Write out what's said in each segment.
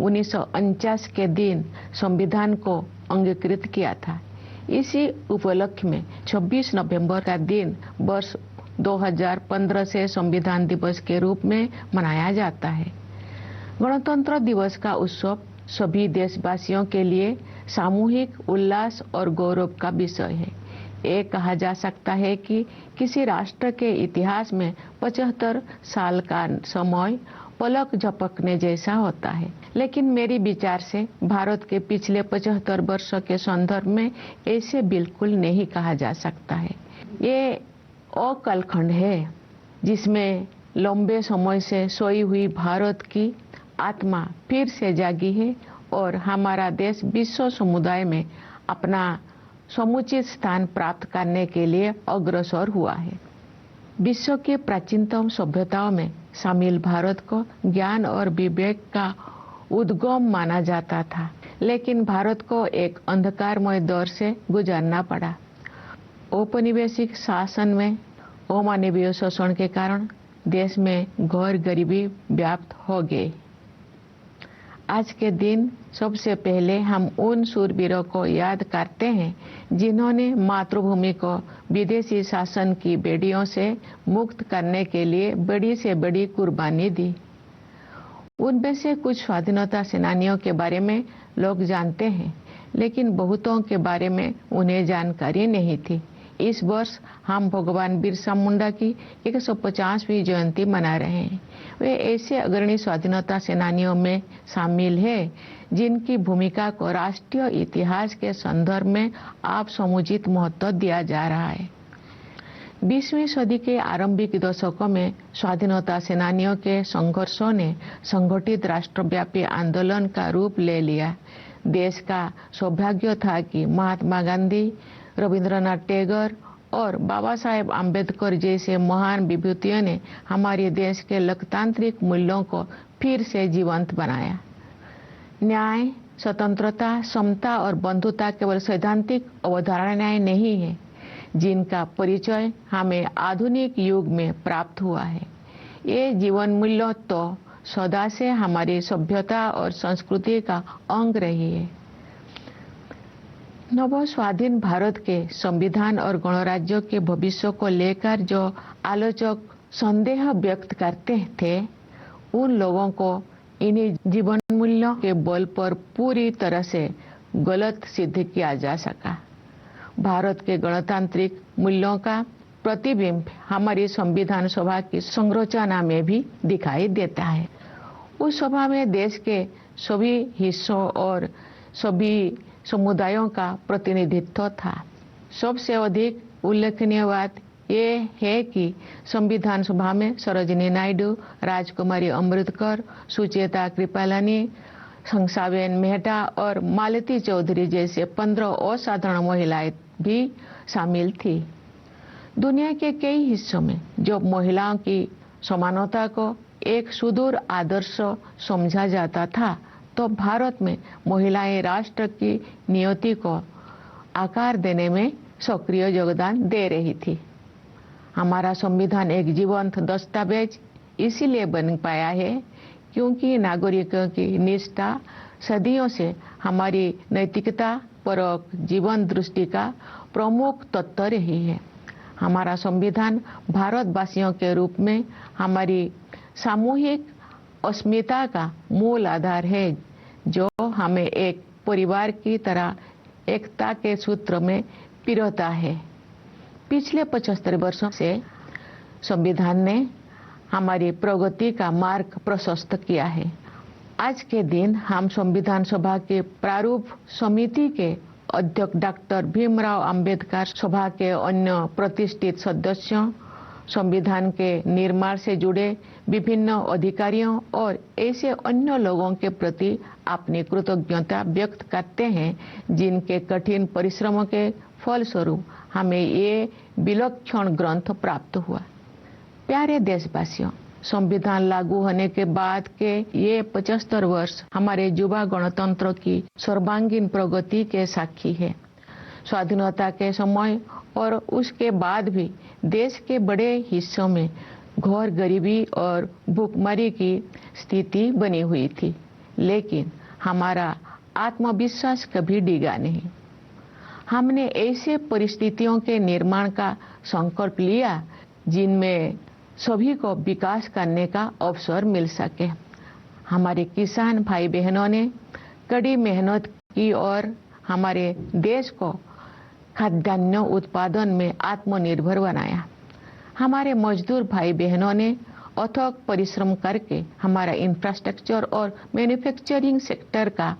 1949 के दिन संविधान को अंगीकृत किया था। इसी उपलक्ष्य में 26 नवंबर का दिन वर्ष 2015 से संविधान दिवस के रूप में मनाया जाता है। गणतंत्र दिवस का उत्सव सभी देशवासियों के लिए सामूहिक उल्लास और गौरव का विषय है। ये कहा जा सकता है कि किसी राष्ट्र के इतिहास में 75 साल का समय पलक झपकने जैसा होता है, लेकिन मेरी विचार से भारत के पिछले 75 वर्ष के संदर्भ में ऐसे बिल्कुल नहीं कहा जा सकता है। ये अकालखंड है जिसमें लंबे समय से सोई हुई भारत की आत्मा फिर से जागी है और हमारा देश विश्व समुदाय में अपना समुचित स्थान प्राप्त करने के लिए अग्रसर हुआ है। विश्व के प्राचीनतम सभ्यताओं में शामिल भारत को ज्ञान और विवेक का उद्गम माना जाता था, लेकिन भारत को एक अंधकारमय दौर से गुजरना पड़ा। औपनिवेशिक शासन में अमानवीय शोषण के कारण देश में घोर गरीबी व्याप्त हो गई। आज के दिन सबसे पहले हम उन शूरवीरों को याद करते हैं जिन्होंने मातृभूमि को विदेशी शासन की बेड़ियों से मुक्त करने के लिए बड़ी से बड़ी कुर्बानी दी। उनमें से कुछ स्वाधीनता सेनानियों के बारे में लोग जानते हैं, लेकिन बहुतों के बारे में उन्हें जानकारी नहीं थी। इस वर्ष हम भगवान बिरसा मुंडा की 150वीं जयंती मना रहे हैं। वे ऐसे अग्रणी स्वाधीनता सेनानियों में शामिल हैं जिनकी भूमिका को राष्ट्रीय इतिहास के संदर्भ में आप समुचित महत्व दिया जा रहा है। 20वीं सदी के आरंभिक दशकों में स्वाधीनता सेनानियों के संघर्षों ने संगठित राष्ट्रव्यापी आंदोलन का रूप ले लिया। देश का सौभाग्य था कि महात्मा गांधी, रविंद्रनाथ टैगोर और बाबा साहेब आम्बेडकर जैसे महान विभूतियों ने हमारे देश के लोकतांत्रिक मूल्यों को फिर से जीवंत बनाया। न्याय, स्वतंत्रता, समता और बंधुता केवल सैद्धांतिक अवधारणाएं नहीं है, जिनका परिचय हमें आधुनिक युग में प्राप्त हुआ है। ये जीवन मूल्य तो सदा से हमारी सभ्यता और संस्कृति का अंग रही है। नव स्वाधीन भारत के संविधान और गणराज्य के भविष्य को लेकर जो आलोचक संदेह व्यक्त करते थे, उन लोगों को इन्हीं जीवन मूल्यों के बल पर पूरी तरह से गलत सिद्ध किया जा सका। भारत के गणतांत्रिक मूल्यों का प्रतिबिंब हमारी संविधान सभा की संरचना में भी दिखाई देता है। उस सभा में देश के सभी हिस्सों और सभी समुदायों का प्रतिनिधित्व था। सबसे अधिक उल्लेखनीय बात ये है कि संविधान सभा में सरोजिनी नायडू, राजकुमारी अमृतकर, सुचेता कृपलानी, हंसाबेन मेहता और मालती चौधरी जैसे 15 असाधारण महिलाएं भी शामिल थी। दुनिया के कई हिस्सों में जब महिलाओं की समानता को एक सुदूर आदर्श समझा जाता था, तो भारत में महिलाएं राष्ट्र की नियति को आकार देने में सक्रिय योगदान दे रही थी। हमारा संविधान एक जीवंत दस्तावेज इसीलिए बन पाया है क्योंकि नागरिकों की निष्ठा सदियों से हमारी नैतिकता परक जीवन दृष्टि का प्रमुख तत्व रही है। हमारा संविधान भारतवासियों के रूप में हमारी सामूहिक अस्मिता का मूल आधार है, जो हमें एक परिवार की तरह एकता के सूत्र में पिरोता है। पिछले 75 वर्षों से संविधान ने हमारी प्रगति का मार्ग प्रशस्त किया है। आज के दिन हम संविधान सभा के प्रारूप समिति के अध्यक्ष डॉक्टर भीमराव अंबेडकर, सभा के अन्य प्रतिष्ठित सदस्यों, संविधान के निर्माण से जुड़े विभिन्न अधिकारियों और ऐसे अन्य लोगों के प्रति अपनी कृतज्ञता व्यक्त करते हैं जिनके कठिन परिश्रमों के फलस्वरूप हमें ये विलक्षण ग्रंथ प्राप्त हुआ। प्यारे देशवासियों, संविधान लागू होने के बाद के ये 75 वर्ष हमारे युवा गणतंत्र की सर्वांगीण प्रगति के साक्षी है। स्वाधीनता के समय और उसके बाद भी देश के बड़े हिस्सों में घोर गरीबी और भूखमरी की स्थिति बनी हुई थी, लेकिन हमारा आत्मविश्वास कभी डिगा नहीं। हमने ऐसे परिस्थितियों के निर्माण का संकल्प लिया जिनमें सभी को विकास करने का अवसर मिल सके। हमारे किसान भाई बहनों ने कड़ी मेहनत की और हमारे देश को खाद्यान्न उत्पादन में आत्मनिर्भर बनाया। हमारे मजदूर भाई बहनों ने अथक परिश्रम करके हमारा इंफ्रास्ट्रक्चर और मैन्युफैक्चरिंग सेक्टर का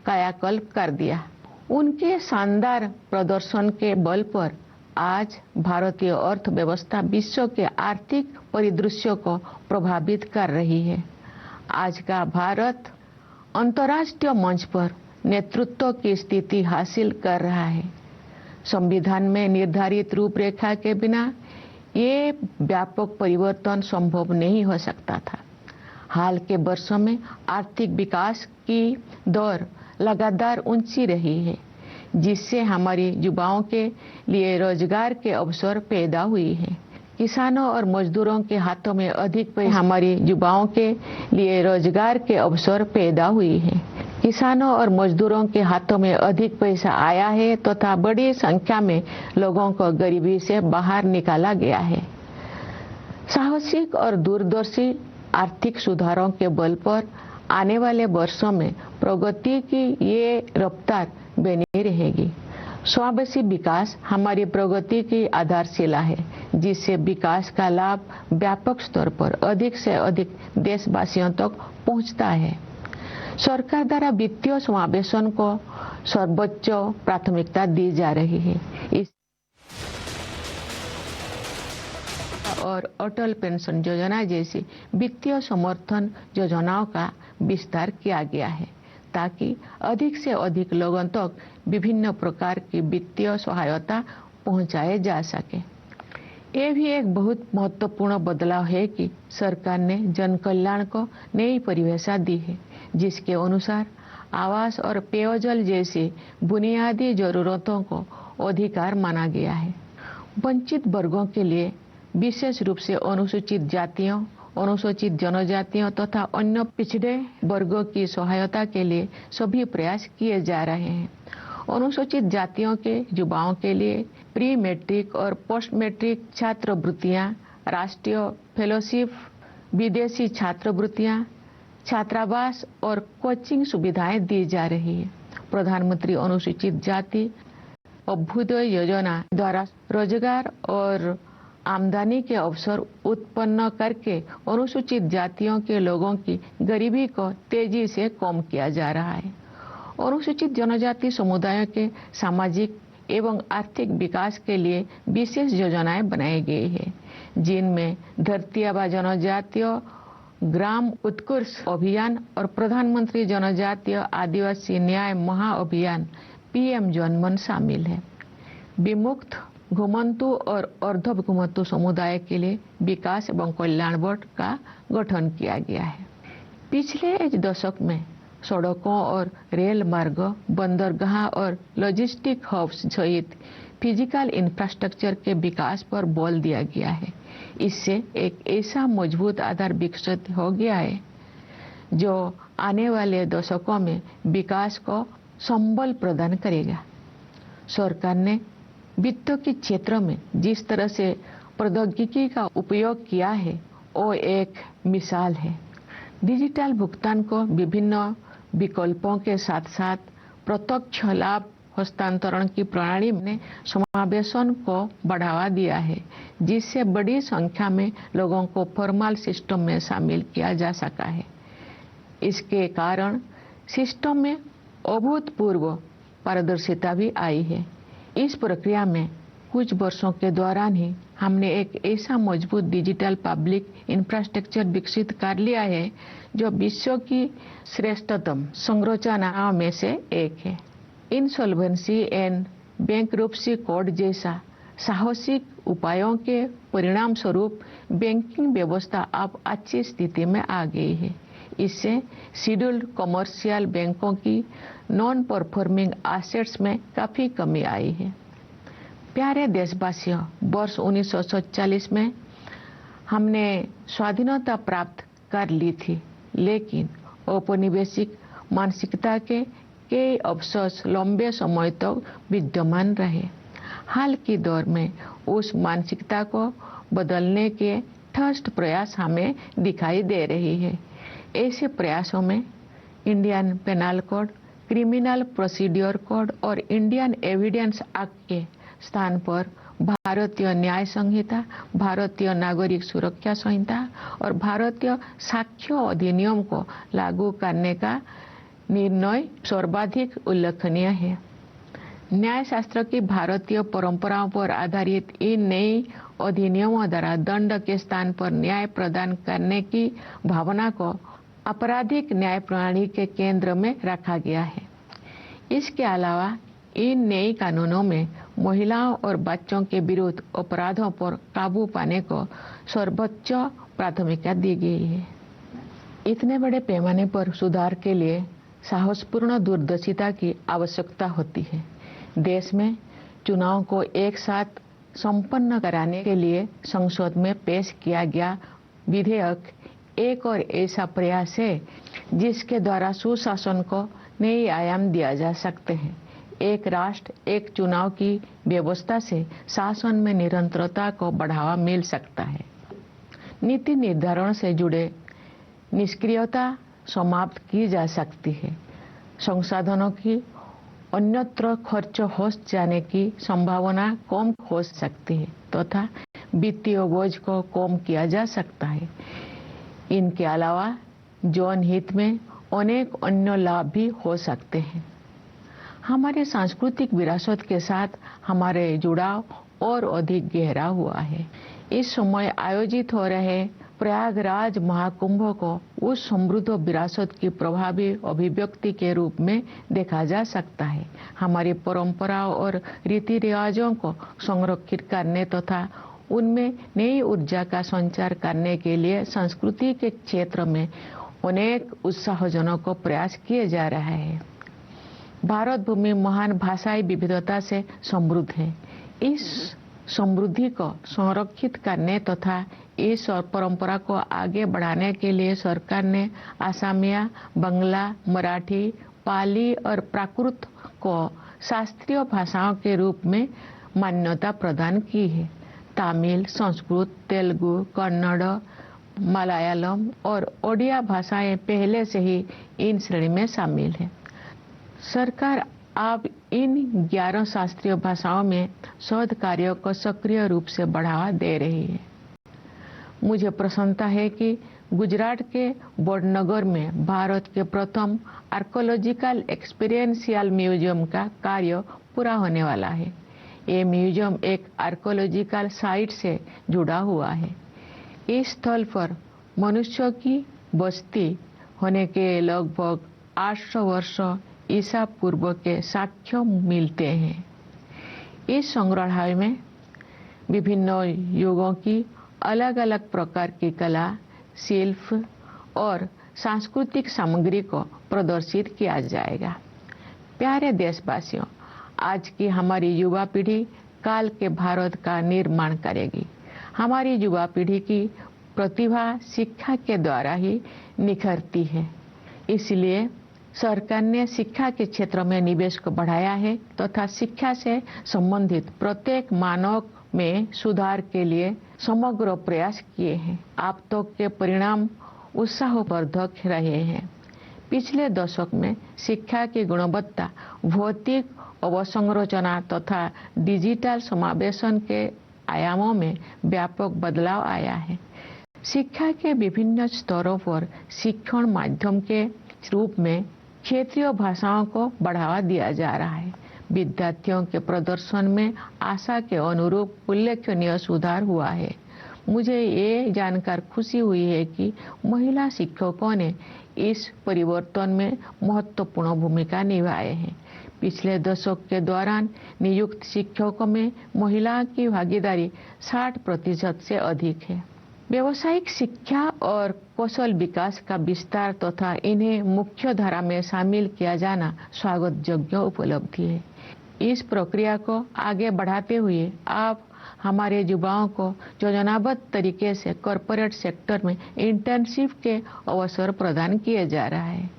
कायाकल्प कर दिया। उनके शानदार प्रदर्शन के बल पर आज भारतीय अर्थव्यवस्था विश्व के आर्थिक परिदृश्य को प्रभावित कर रही है। आज का भारत अंतर्राष्ट्रीय मंच पर नेतृत्व की स्थिति हासिल कर रहा है। संविधान में निर्धारित रूपरेखा के बिना ये व्यापक परिवर्तन संभव नहीं हो सकता था। हाल के वर्षों में आर्थिक विकास की दर लगातार ऊंची रही है, जिससे हमारे युवाओं के लिए रोजगार के अवसर पैदा हुई है। किसानों और मजदूरों के हाथों में अधिक पैसा हमारे युवाओं के लिए रोजगार के अवसर पैदा हुई है। किसानों और मजदूरों के हाथों में अधिक पैसा आया है तथा बड़ी संख्या में लोगों को गरीबी से बाहर निकाला गया है। साहसिक और दूरदर्शी आर्थिक सुधारों के बल पर आने वाले वर्षों में प्रगति की ये रफ्तार बनी रहेगी। समावेशी विकास हमारी प्रगति की आधारशिला है, जिससे विकास का लाभ व्यापक स्तर पर अधिक से अधिक देशवासियों तक पहुंचता है। सरकार द्वारा वित्तीय समावेशन को सर्वोच्च प्राथमिकता दी जा रही है। इस और अटल पेंशन योजना जैसी वित्तीय समर्थन योजनाओं का विस्तार किया गया है, ताकि अधिक से अधिक लोगों तक विभिन्न प्रकार की वित्तीय सहायता पहुंचाए जा सके। ये भी एक बहुत महत्वपूर्ण बदलाव है कि सरकार ने जन कल्याण को नई परिभाषा दी है, जिसके अनुसार आवास और पेयजल जैसी बुनियादी जरूरतों को अधिकार माना गया है। वंचित वर्गों के लिए, विशेष रूप से अनुसूचित जातियों, अनुसूचित जनजातियों तथा अन्य पिछड़े वर्गों की सहायता के लिए सभी प्रयास किए जा रहे हैं। अनुसूचित जातियों के युवाओं के लिए प्री मैट्रिक और पोस्ट मैट्रिक छात्रवृत्तियां, राष्ट्रीय फेलोशिप, विदेशी छात्रवृत्तियां, छात्रावास और कोचिंग सुविधाएं दी जा रही है। प्रधानमंत्री अनुसूचित जाति अभ्युदय योजना द्वारा रोजगार और आमदनी के अवसर उत्पन्न करके अनुसूचित जातियों के लोगों की गरीबी को तेजी से कम किया जा रहा है। अनुसूचित जनजाति समुदायों के सामाजिक एवं आर्थिक विकास के लिए विशेष योजनाएं बनाई गई है, जिनमें धरती आबा जनजातीय ग्राम उत्कर्ष अभियान और प्रधानमंत्री जनजातीय आदिवासी न्याय महाअभियान PM जनमन शामिल है। विमुक्त, घुमंतु और अर्ध घुमंतु समुदाय के लिए विकास एवं कल्याण बोर्ड का गठन किया गया है। पिछले एक दशक में सड़कों और रेल मार्ग, बंदरगाह और लॉजिस्टिक हब्स सहित फिजिकल इंफ्रास्ट्रक्चर के विकास पर बल दिया गया है। इससे एक ऐसा मजबूत आधार विकसित हो गया है जो आने वाले दशकों में विकास को संबल प्रदान करेगा। सरकार ने वित्त के क्षेत्र में जिस तरह से प्रौद्योगिकी का उपयोग किया है, वो एक मिसाल है। डिजिटल भुगतान को विभिन्न विकल्पों के साथ साथ प्रत्यक्ष लाभ हस्तांतरण की प्रणाली ने समावेशन को बढ़ावा दिया है, जिससे बड़ी संख्या में लोगों को फॉर्मल सिस्टम में शामिल किया जा सका है। इसके कारण सिस्टम में अभूतपूर्व पारदर्शिता भी आई है। इस प्रक्रिया में कुछ वर्षों के दौरान ही हमने एक ऐसा मजबूत डिजिटल पब्लिक इंफ्रास्ट्रक्चर विकसित कर लिया है जो विश्व की श्रेष्ठतम संरचनाओं में से एक है। इंसॉल्वेंसी एंड बैंकरप्सी कोड जैसा साहसिक उपायों के परिणाम स्वरूप बैंकिंग व्यवस्था अब अच्छी स्थिति में आ गई है। इससे शेड्यूल्ड कमर्शियल बैंकों की नॉन परफॉर्मिंग एसेट्स में काफी कमी आई है। प्यारे देशवासियों, वर्ष 1947 में हमने स्वाधीनता प्राप्त कर ली थी, लेकिन औपनिवेशिक मानसिकता के कई अवशेष लंबे समय तक विद्यमान रहे। हाल के दौर में उस मानसिकता को बदलने के ठोस प्रयास हमें दिखाई दे रही है। ऐसे प्रयासों में Indian penal code, criminal procedure code और इंडियन एविडेंस एक्ट के स्थान पर भारतीय न्याय संहिता, भारतीय नागरिक सुरक्षा संहिता और भारतीय साक्ष्य अधिनियम को लागू करने का निर्णय सर्वाधिक उल्लेखनीय है। न्याय शास्त्र की भारतीय परंपराओं पर आधारित इन नए अधिनियमों द्वारा दंड के स्थान पर न्याय प्रदान करने की भावना को आपराधिक न्याय प्रणाली के केंद्र में रखा गया है। इसके अलावा इन नए कानूनों में महिलाओं और बच्चों के विरुद्ध अपराधों पर काबू पाने को सर्वोच्च प्राथमिकता दी गई है। इतने बड़े पैमाने पर सुधार के लिए साहसपूर्ण दूरदर्शिता की आवश्यकता होती है। देश में चुनाव को एक साथ संपन्न कराने के लिए संसद में पेश किया गया विधेयक एक और ऐसा प्रयास है जिसके द्वारा सुशासन को नए आयाम दिया जा सकते हैं। एक राष्ट्र एक चुनाव की व्यवस्था से शासन में निरंतरता को बढ़ावा मिल सकता है। नीति निर्धारण से जुड़े निष्क्रियता समाप्त की जा सकती है। संसाधनों की अन्यत्र खर्च हो जाने की संभावना कम हो सकती है तथा वित्तीय बोझ को कम किया जा सकता है। इनके अलावा जन हित में अनेक अन्य लाभ भी हो सकते हैं। हमारे सांस्कृतिक विरासत के साथ हमारे जुड़ाव और अधिक गहरा हुआ है। इस समय आयोजित हो रहे प्रयागराज महाकुंभ को उस समृद्ध विरासत की प्रभावी अभिव्यक्ति के रूप में देखा जा सकता है। हमारी परंपराओं और रीति रिवाजों को संरक्षित करने तथा उनमें नई ऊर्जा का संचार करने के लिए संस्कृति के क्षेत्र में अनेक उत्साहजनक प्रयास किए जा रहे हैं। भारत भूमि महान भाषाई विविधता से समृद्ध है। इस समृद्धि को संरक्षित करने तथा इस परंपरा को आगे बढ़ाने के लिए सरकार ने असमिया, बंगला, मराठी, पाली और प्राकृत को शास्त्रीय भाषाओं के रूप में मान्यता प्रदान की है। तमिल, संस्कृत, तेलुगु, कन्नड़, मलयालम और ओडिया भाषाएं पहले से ही इन श्रेणी में शामिल हैं। सरकार अब इन 11 शास्त्रीय भाषाओं में शोध कार्यों को सक्रिय रूप से बढ़ावा दे रही है। मुझे प्रसन्नता है कि गुजरात के वडनगर में भारत के प्रथम आर्कोलॉजिकल एक्सपीरियंशियल म्यूजियम का कार्य पूरा होने वाला है। ये म्यूजियम एक आर्कोलॉजिकल साइट से जुड़ा हुआ है। इस स्थल पर मनुष्यों की बस्ती होने के लगभग 800 वर्ष ईसा पूर्व के साक्ष्य मिलते हैं। इस संग्रहालय में विभिन्न युगों की अलग अलग प्रकार की कला, शिल्प और सांस्कृतिक सामग्री को प्रदर्शित किया जाएगा। प्यारे देशवासियों, आज की हमारी युवा पीढ़ी काल के भारत का निर्माण करेगी। हमारी युवा पीढ़ी की प्रतिभा शिक्षा के द्वारा ही निखरती है। इसलिए सरकार ने शिक्षा के क्षेत्र में निवेश को बढ़ाया है तथा शिक्षा से संबंधित प्रत्येक मानक में सुधार के लिए समग्र प्रयास किए हैं। अब तक के परिणाम उत्साहवर्धक रहे हैं। पिछले दशक में शिक्षा की गुणवत्ता, भौतिक अवसंरचना तथा डिजिटल समावेशन के आयामों में व्यापक बदलाव आया है। शिक्षा के विभिन्न स्तरों पर शिक्षण माध्यम के रूप में क्षेत्रीय भाषाओं को बढ़ावा दिया जा रहा है। विद्यार्थियों के प्रदर्शन में आशा के अनुरूप उल्लेखनीय सुधार हुआ है। मुझे ये जानकर खुशी हुई है कि महिला शिक्षकों ने इस परिवर्तन में महत्वपूर्ण भूमिका निभाई है। पिछले दशक के दौरान नियुक्त शिक्षकों में महिलाओं की भागीदारी 60% से अधिक है। व्यावसायिक शिक्षा और कौशल विकास का विस्तार तथा इन्हें मुख्य धारा में शामिल किया जाना स्वागत योग्य उपलब्धि है। इस प्रक्रिया को आगे बढ़ाते हुए आप हमारे युवाओं को योजनाबद्ध तरीके से कॉरपोरेट सेक्टर में इंटर्नशिप के अवसर प्रदान किए जा रहा है।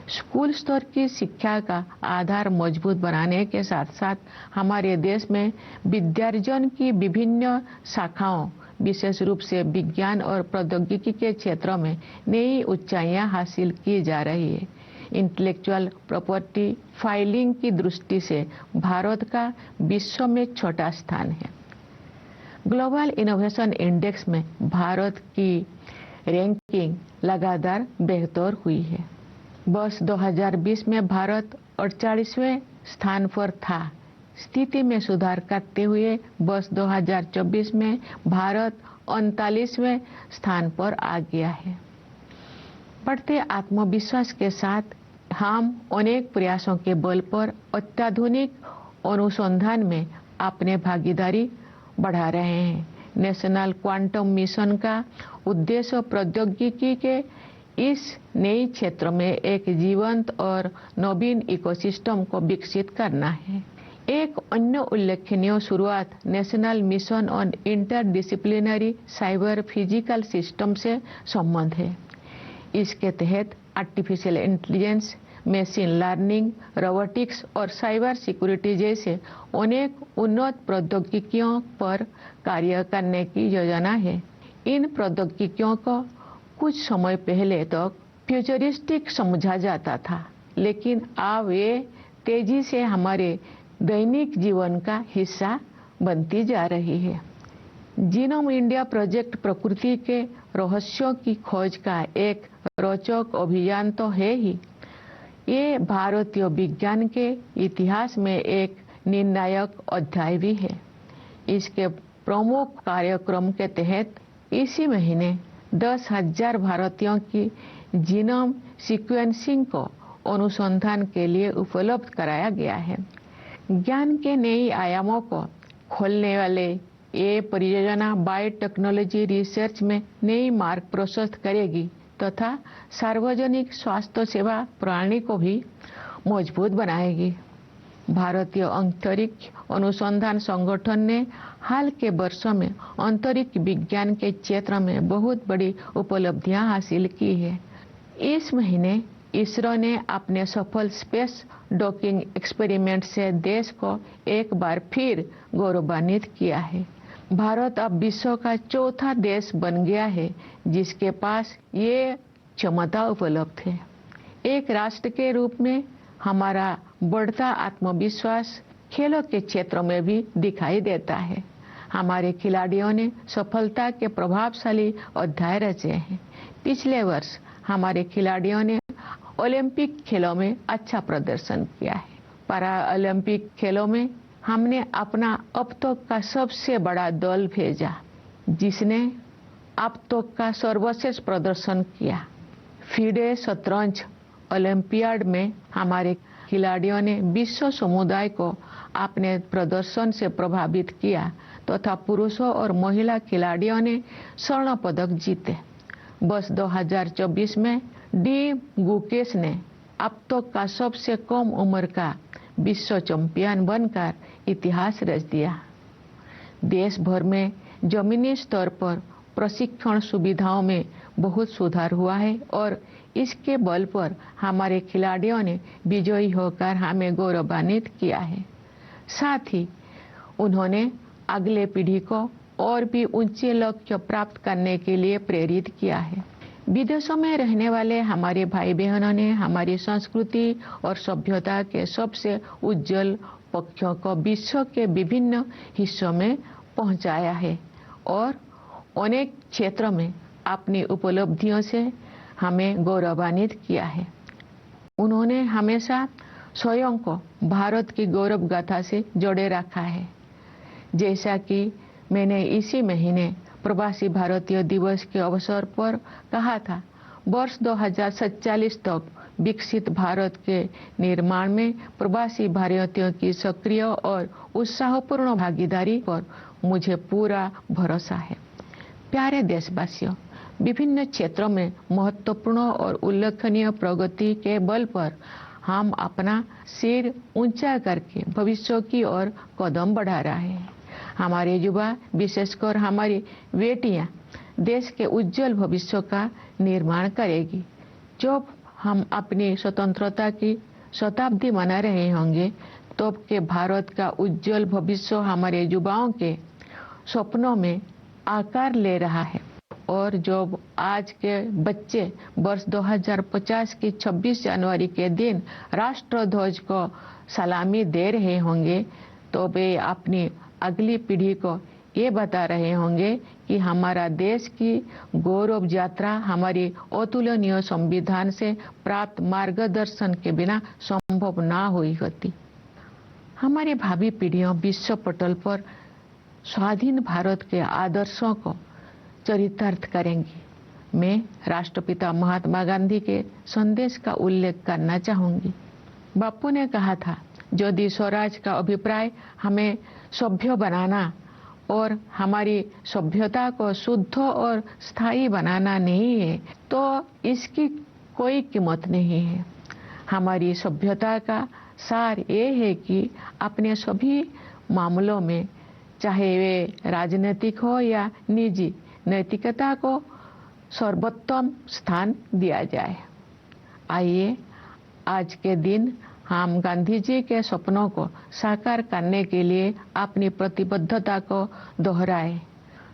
स्कूल स्तर की शिक्षा का आधार मजबूत बनाने के साथ साथ हमारे देश में विद्यार्जन की विभिन्न शाखाओं, विशेष रूप से विज्ञान और प्रौद्योगिकी के क्षेत्रों में नई ऊंचाइयां हासिल की जा रही है। इंटेलेक्चुअल प्रॉपर्टी फाइलिंग की दृष्टि से भारत का विश्व में छोटा स्थान है। ग्लोबल इनोवेशन इंडेक्स में भारत की रैंकिंग लगातार बेहतर हुई है। वर्ष 2020 में भारत 48वें स्थान पर था। स्थिति में सुधार करते हुए वर्ष 2024 में भारत 39वें स्थान पर आ गया है। बढ़ते आत्मविश्वास के साथ हम अनेक प्रयासों के बल पर अत्याधुनिक अनुसंधान में अपने भागीदारी बढ़ा रहे हैं। नेशनल क्वांटम मिशन का उद्देश्य प्रौद्योगिकी के इस नए क्षेत्र में एक जीवंत और नवीन इकोसिस्टम को विकसित करना है। एक अन्य उल्लेखनीय शुरुआत national mission on interdisciplinary cyber physical system से संबंध है। इसके तहत artificial intelligence, machine learning, robotics और साइबर सिक्योरिटी जैसे अनेक उन्नत प्रौद्योगिकियों पर कार्य करने की योजना है। इन प्रौद्योगिकियों को कुछ समय पहले तक फ्यूचरिस्टिक समझा जाता था, लेकिन अब ये तेजी से हमारे दैनिक जीवन का हिस्सा बनती जा रही है। जीनोम इंडिया प्रोजेक्ट प्रकृति के रहस्यों की खोज का एक रोचक अभियान तो है ही, ये भारतीय विज्ञान के इतिहास में एक निर्णायक अध्याय भी है। इसके प्रमुख कार्यक्रम के तहत इसी महीने 10,000 भारतीयों की जीनोम सीक्वेंसिंग को अनुसंधान के लिए उपलब्ध कराया गया है। ज्ञान के नए आयामों को खोलने वाले ये परियोजना बायोटेक्नोलॉजी रिसर्च में नई मार्ग प्रशस्त करेगी तथा सार्वजनिक स्वास्थ्य सेवा प्रणाली को भी मजबूत बनाएगी। भारतीय अंतरिक्ष अनुसंधान संगठन ने हाल के वर्षों में अंतरिक्ष विज्ञान के क्षेत्र में बहुत बड़ी उपलब्धियां हासिल की है। इस महीने इसरो ने अपने सफल स्पेस डॉकिंग एक्सपेरिमेंट से देश को एक बार फिर गौरवान्वित किया है। भारत अब विश्व का चौथा देश बन गया है जिसके पास ये क्षमता उपलब्ध है। एक राष्ट्र के रूप में हमारा बढ़ता आत्मविश्वास खेलों के क्षेत्र में भी दिखाई देता है। हमारे खिलाड़ियों ने सफलता के प्रभावशाली अध्याय रचे हैं। पिछले वर्ष हमारे खिलाड़ियों ने ओलंपिक खेलों में अच्छा प्रदर्शन किया है। पैरा ओलंपिक खेलों में हमने अपना अब तक का सबसे बड़ा दल भेजा जिसने अब तक का सर्वश्रेष्ठ प्रदर्शन किया। फीडे शतरंज ओलंपियाड में हमारे खिलाड़ियों ने विश्व समुदाय को अपने प्रदर्शन से प्रभावित किया तथा पुरुषों और महिला खिलाड़ियों ने स्वर्ण पदक जीते। वर्ष 2024 में डी गुकेश ने अब तक का सबसे कम उम्र का विश्व चैंपियन बनकर इतिहास रच दिया। देश भर में जमीनी स्तर पर प्रशिक्षण सुविधाओं में बहुत सुधार हुआ है और इसके बल पर हमारे खिलाड़ियों ने विजयी होकर हमें गौरवान्वित किया है। साथ ही उन्होंने अगले पीढ़ी को और भी ऊंचे लक्ष्य प्राप्त करने के लिए प्रेरित किया है। विदेशों में रहने वाले हमारे भाई बहनों ने हमारी संस्कृति और सभ्यता के सबसे उज्जवल पक्षों को विश्व के विभिन्न हिस्सों में पहुंचाया है और अनेक क्षेत्रों में अपनी उपलब्धियों से हमें गौरवान्वित किया है। उन्होंने हमेशा स्वयं को भारत की गौरव गाथा से जोड़े रखा है। जैसा कि मैंने इसी महीने प्रवासी भारतीय दिवस के अवसर पर कहा था, वर्ष 2047 तक विकसित भारत के निर्माण में प्रवासी भारतीयों की सक्रिय और उत्साहपूर्ण भागीदारी पर मुझे पूरा भरोसा है। प्यारे देशवासियों, विभिन्न क्षेत्रों में महत्वपूर्ण और उल्लेखनीय प्रगति के बल पर हम अपना सिर ऊंचा करके भविष्य की ओर कदम बढ़ा रहे हैं। हमारे युवा, विशेषकर हमारी बेटियां, देश के उज्जवल भविष्य का निर्माण करेगी। जो हम अपनी स्वतंत्रता की शताब्दी मना रहे होंगे, तब के भारत का उज्जवल भविष्य हमारे युवाओं के सपनों में आकार ले रहा है। और जब आज के बच्चे वर्ष 2050 की 26 जनवरी के दिन राष्ट्र ध्वज को सलामी दे रहे होंगे, तो वे अपनी अगली पीढ़ी को ये बता रहे होंगे कि हमारा देश की गौरव यात्रा हमारी अतुलनीय संविधान से प्राप्त मार्गदर्शन के बिना संभव ना हुई होती। हमारी भावी पीढ़ियां विश्व पटल पर स्वाधीन भारत के आदर्शों को चरितार्थ करेंगी। मैं राष्ट्रपिता महात्मा गांधी के संदेश का उल्लेख करना चाहूंगी। बापू ने कहा था, यदि स्वराज का अभिप्राय हमें सभ्य बनाना और हमारी सभ्यता को शुद्ध और स्थायी बनाना नहीं है, तो इसकी कोई कीमत नहीं है। हमारी सभ्यता का सार ये है कि अपने सभी मामलों में, चाहे वे राजनीतिक हो या निजी, नैतिकता को सर्वोत्तम स्थान दिया जाए। आइए आज के दिन हम गांधी जी के सपनों को साकार करने के लिए अपनी प्रतिबद्धता को दोहराएं।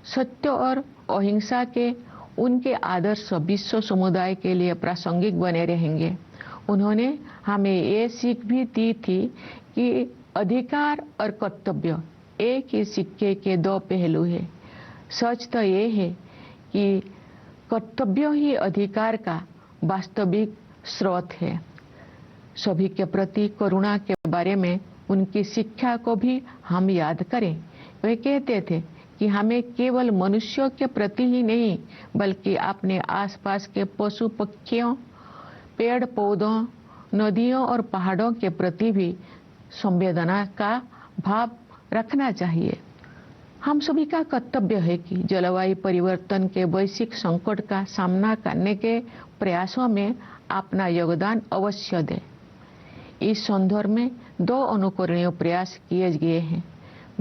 सत्य और अहिंसा के उनके आदर्श विश्व समुदाय के लिए प्रासंगिक बने रहेंगे। उन्होंने हमें ये सीख भी दी थी कि अधिकार और कर्तव्य एक ही सिक्के के दो पहलू हैं। सच तो ये है कि कर्तव्य ही अधिकार का वास्तविक स्रोत है। सभी के प्रति करुणा के बारे में उनकी शिक्षा को भी हम याद करें। वे कहते थे कि हमें केवल मनुष्यों के प्रति ही नहीं, बल्कि अपने आसपास के पशु पक्षियों, पेड़ पौधों, नदियों और पहाड़ों के प्रति भी संवेदना का भाव रखना चाहिए। हम सभी का कर्तव्य है कि जलवायु परिवर्तन के वैश्विक संकट का सामना करने के प्रयासों में अपना योगदान अवश्य दें। इस संदर्भ में 2 अनुकरणीय प्रयास किए गए हैं।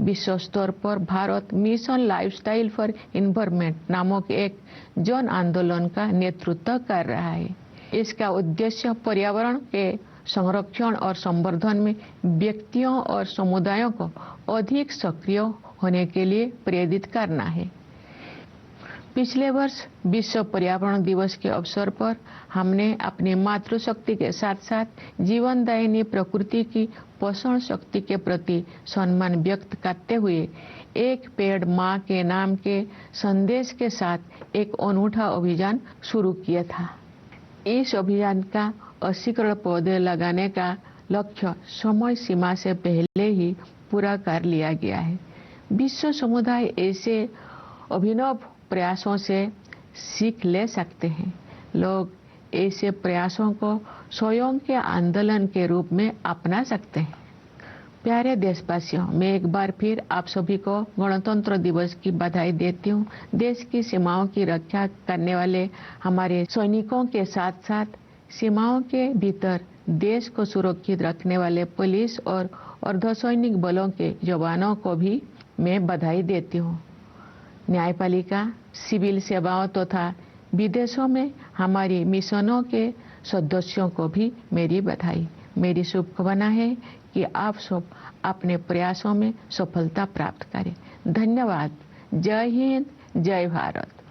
विश्व स्तर पर Bharat mission lifestyle for environment नामक एक जन आंदोलन का नेतृत्व कर रहा है। इसका उद्देश्य पर्यावरण के संरक्षण और संवर्धन में व्यक्तियों और समुदायों को अधिक सक्रिय होने के लिए प्रेरित करना है। पिछले वर्ष विश्व पर्यावरण दिवस के अवसर पर हमने अपनी मातृशक्ति के साथ साथ जीवनदायिनी प्रकृति की पोषण शक्ति के प्रति सम्मान व्यक्त करते हुए एक पेड़ माँ के नाम के संदेश के साथ एक अनूठा अभियान शुरू किया था। इस अभियान का 80 करोड़ पौधे लगाने का लक्ष्य समय सीमा से पहले ही पूरा कर लिया गया है। विश्व समुदाय ऐसे अभिनव प्रयासों से सीख ले सकते हैं। लोग ऐसे प्रयासों को स्वयं के आंदोलन के रूप में अपना सकते हैं। प्यारे देशवासियों, मैं एक बार फिर आप सभी को गणतंत्र दिवस की बधाई देती हूँ। देश की सीमाओं की रक्षा करने वाले हमारे सैनिकों के साथ साथ सीमाओं के भीतर देश को सुरक्षित रखने वाले पुलिस और अर्धसैनिक बलों के जवानों को भी मैं बधाई देती हूँ। न्यायपालिका, सिविल सेवाओं तथा विदेशों में हमारी मिशनों के सदस्यों को भी मेरी बधाई। मेरी शुभकामना है कि आप सब अपने प्रयासों में सफलता प्राप्त करें। धन्यवाद। जय हिंद, जय भारत।